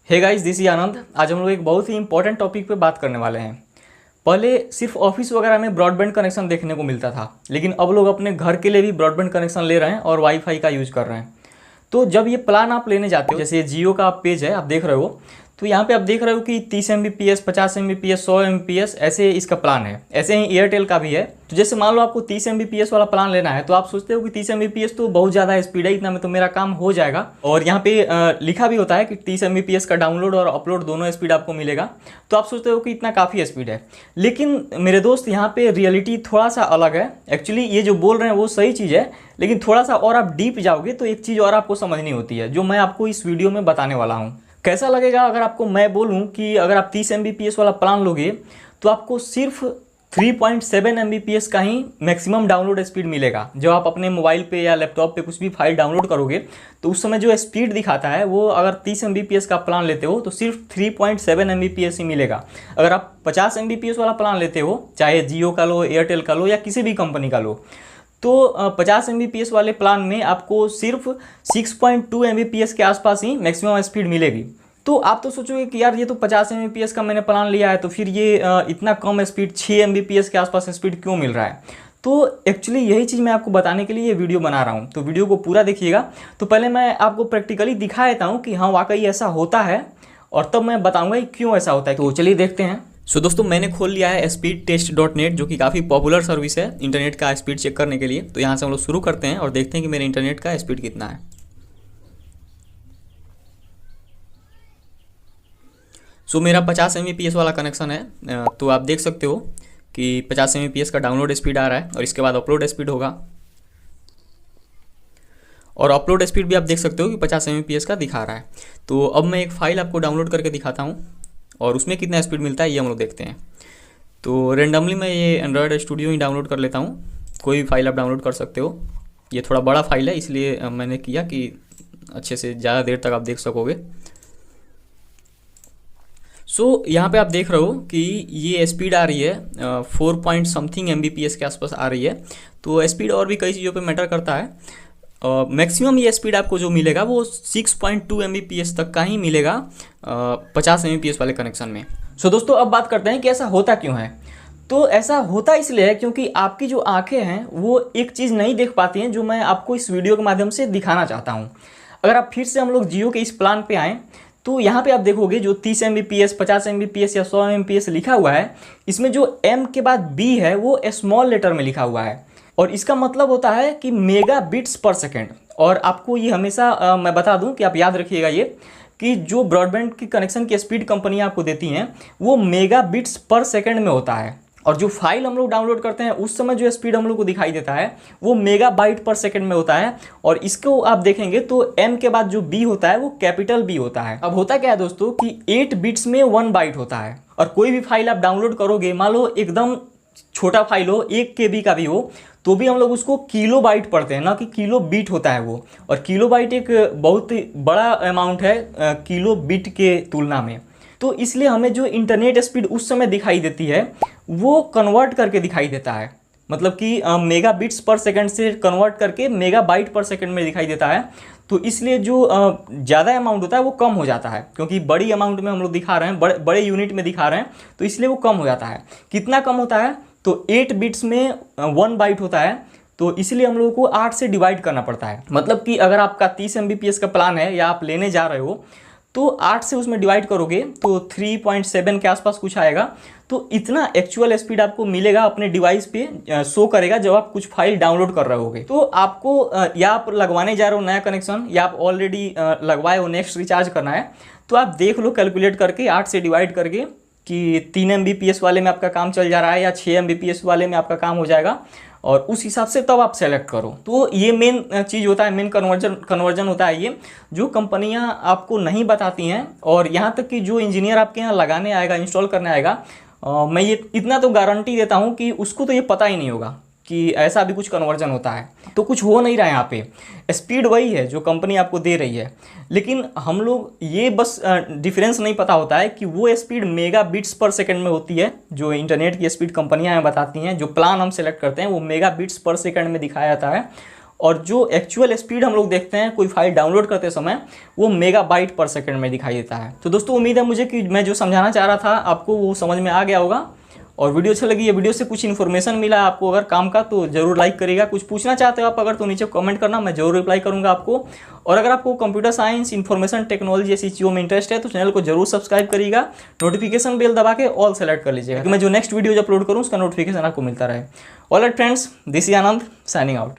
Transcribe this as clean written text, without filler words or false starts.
Hey guys, this is आनंद। आज हम लोग एक बहुत ही इंपॉर्टेंट टॉपिक पे बात करने वाले हैं। पहले सिर्फ ऑफिस वगैरह में ब्रॉडबैंड कनेक्शन देखने को मिलता था, लेकिन अब लोग अपने घर के लिए भी ब्रॉडबैंड कनेक्शन ले रहे हैं और वाईफाई का यूज कर रहे हैं। तो जब ये प्लान आप लेने जाते हो, जैसे जियो का आप पेज है, आप देख रहे हो, तो यहाँ पे आप देख रहे हो कि 30 Mbps, 50 Mbps, 100 Mbps ऐसे इसका प्लान है। ऐसे ही एयरटेल का भी है। तो जैसे मान लो आपको 30 Mbps वाला प्लान लेना है, तो आप सोचते हो कि 30 Mbps तो बहुत ज़्यादा स्पीड है, इतना में तो मेरा काम हो जाएगा। और यहाँ पे लिखा भी होता है कि 30 Mbps का डाउनलोड और अपलोड दोनों स्पीड आपको मिलेगा। तो आप सोचते हो कि इतना काफ़ी स्पीड है, लेकिन मेरे दोस्त यहाँ पे रियलिटी थोड़ा सा अलग है। एक्चुअली ये जो बोल रहे हैं वो सही चीज़ है, लेकिन थोड़ा सा और आप डीप जाओगे तो एक चीज़ और आपको समझनी होती है, जो मैं आपको इस वीडियो में बताने वाला हूँ। कैसा लगेगा अगर आपको मैं बोलूं कि अगर आप 30 Mbps वाला प्लान लोगे तो आपको सिर्फ 3.7 Mbps का ही मैक्सिमम डाउनलोड स्पीड मिलेगा। जब आप अपने मोबाइल पे या लैपटॉप पे कुछ भी फाइल डाउनलोड करोगे तो उस समय जो स्पीड दिखाता है वो, अगर 30 Mbps का प्लान लेते हो तो सिर्फ 3.7 Mbps ही मिलेगा। अगर आप 50 Mbps वाला प्लान लेते हो, चाहे जियो का लो, एयरटेल का लो या किसी भी कंपनी का लो, तो 50 Mbps वाले प्लान में आपको सिर्फ 6.2 Mbps के आसपास ही मैक्सिमम स्पीड मिलेगी। तो आप तो सोचोगे कि यार ये तो 50 Mbps का मैंने प्लान लिया है, तो फिर ये इतना कम स्पीड 6 Mbps के आसपास स्पीड क्यों मिल रहा है? तो एक्चुअली यही चीज़ मैं आपको बताने के लिए ये वीडियो बना रहा हूँ। तो वीडियो को पूरा देखिएगा। तो पहले मैं आपको प्रैक्टिकली दिखा देता हूँ कि हाँ वाकई ऐसा होता है, और तब मैं बताऊँगा कि क्यों ऐसा होता है। तो चलिए देखते हैं। सो दोस्तों, मैंने खोल लिया है speedtest.net, जो कि काफ़ी पॉपुलर सर्विस है इंटरनेट का स्पीड चेक करने के लिए। तो यहाँ से हम लोग शुरू करते हैं और देखते हैं कि मेरे इंटरनेट का स्पीड कितना है। सो मेरा 50 Mbps वाला कनेक्शन है। तो आप देख सकते हो कि 50 Mbps का डाउनलोड स्पीड आ रहा है और इसके बाद अपलोड स्पीड होगा, और अपलोड स्पीड भी आप देख सकते हो कि 50 Mbps का दिखा रहा है। तो अब मैं एक फ़ाइल आपको डाउनलोड करके दिखाता हूँ और उसमें कितना स्पीड मिलता है ये हम लोग देखते हैं। तो रेंडमली मैं ये एंड्रॉयड स्टूडियो ही डाउनलोड कर लेता हूँ। कोई भी फाइल आप डाउनलोड कर सकते हो। ये थोड़ा बड़ा फाइल है, इसलिए मैंने किया कि अच्छे से ज़्यादा देर तक आप देख सकोगे। सो यहाँ पे आप देख रहे हो कि ये स्पीड आ रही है 4 पॉइंट समथिंग Mbps के आसपास आ रही है। तो स्पीड और भी कई चीज़ों पे मैटर करता है। मैक्सिमम ये स्पीड आपको जो मिलेगा वो 6.2 Mbps तक का ही मिलेगा 50 Mbps वाले कनेक्शन में। सो दोस्तों, अब बात करते हैं कि ऐसा होता क्यों है। तो ऐसा होता इसलिए है क्योंकि आपकी जो आंखें हैं वो एक चीज़ नहीं देख पाती हैं, जो मैं आपको इस वीडियो के माध्यम से दिखाना चाहता हूँ। अगर आप फिर से हम लोग जियो के इस प्लान पे आएँ तो यहाँ पे आप देखोगे जो 30 Mbps, 50 Mbps या 100 Mbps लिखा हुआ है, इसमें जो M के बाद B है वो स्मॉल लेटर में लिखा हुआ है, और इसका मतलब होता है कि मेगा बिट्स पर सेकेंड। और आपको ये हमेशा मैं बता दूं कि आप याद रखिएगा ये, कि जो ब्रॉडबैंड की कनेक्शन की स्पीड कंपनियां आपको देती हैं वो मेगा बिट्स पर सेकेंड में होता है, और जो फाइल हम लोग डाउनलोड करते हैं उस समय जो स्पीड हम लोग को दिखाई देता है वो मेगाबाइट पर सेकंड में होता है। और इसको आप देखेंगे तो M के बाद जो B होता है वो कैपिटल B होता है। अब होता क्या है दोस्तों कि 8 बिट्स में 1 बाइट होता है, और कोई भी फाइल आप डाउनलोड करोगे, मान लो एकदम छोटा फाइल हो, 1 KB का भी हो, तो भी हम लोग उसको किलो बाइट पढ़ते हैं, ना कि किलो बीट होता है वो। और किलो बाइट एक बहुत बड़ा अमाउंट है किलो बिट के तुलना में। तो इसलिए हमें जो इंटरनेट स्पीड उस समय दिखाई देती है वो कन्वर्ट करके दिखाई देता है, मतलब कि मेगा बिट्स पर सेकंड से कन्वर्ट करके मेगा बाइट पर सेकंड में दिखाई देता है। तो इसलिए जो ज़्यादा अमाउंट होता है वो कम हो जाता है, क्योंकि बड़ी अमाउंट में हम लोग दिखा रहे हैं, बड़े यूनिट में दिखा रहे हैं, तो इसलिए वो कम हो जाता है। कितना कम होता है? तो 8 बिट्स में 1 बाइट होता है, तो इसलिए हम लोगों को 8 से डिवाइड करना पड़ता है। मतलब कि अगर आपका 30 Mbps का प्लान है या आप लेने जा रहे हो, तो 8 से उसमें डिवाइड करोगे तो 3.7 के आसपास कुछ आएगा। तो इतना एक्चुअल स्पीड आपको मिलेगा, अपने डिवाइस पे शो करेगा जब आप कुछ फाइल डाउनलोड कर रहे होगे। तो आपको या आप लगवाने जा रहे हो नया कनेक्शन, या आप ऑलरेडी लगवाए हो, नेक्स्ट रिचार्ज करना है, तो आप देख लो कैलकुलेट करके 8 से डिवाइड करके कि 3 Mbps वाले में आपका काम चल जा रहा है या 6 Mbps वाले में आपका काम हो जाएगा, और उस हिसाब से तब आप सेलेक्ट करो। तो ये मेन चीज़ होता है, मेन कन्वर्जन होता है ये, जो कंपनियां आपको नहीं बताती हैं। और यहाँ तक कि जो इंजीनियर आपके यहाँ लगाने आएगा, इंस्टॉल करने आएगा, मैं ये इतना तो गारंटी देता हूँ कि उसको तो ये पता ही नहीं होगा कि ऐसा भी कुछ कन्वर्जन होता है। तो कुछ हो नहीं रहा है यहाँ पे, स्पीड वही है जो कंपनी आपको दे रही है, लेकिन हम लोग ये बस डिफरेंस नहीं पता होता है कि वो स्पीड मेगा बिट्स पर सेकंड में होती है। जो इंटरनेट की स्पीड कंपनियां हमें बताती हैं, जो प्लान हम सेलेक्ट करते हैं वो मेगा बिट्स पर सेकंड में दिखाया जाता है, और जो एक्चुअल स्पीड हम लोग देखते हैं कोई फाइल डाउनलोड करते समय वो मेगाबाइट पर सेकंड में दिखाई देता है। तो दोस्तों उम्मीद है मुझे कि मैं जो समझाना चाह रहा था आपको वो समझ में आ गया होगा। और वीडियो अच्छा लगी, ये वीडियो से कुछ इन्फॉर्मेशन मिला आपको अगर काम का, तो जरूर लाइक करिएगा। कुछ पूछना चाहते हो आप अगर तो नीचे कमेंट करना, मैं जरूर रिप्लाई करूंगा आपको। और अगर आपको कंप्यूटर साइंस, इन्फॉर्मेशन टेक्नोलॉजी जैसी चीज़ों में इंटरेस्ट है तो चैनल को जरूर सब्सक्राइब करिएगा, नोटिफिकेशन बेल दबा के ऑल सेलेक्ट कर लीजिएगा, मैं जो नेक्स्ट वीडियो अपलोड करूँ उसका नोटिफिकेशन आपको मिलता रहे। All right friends, this is Anand signing out.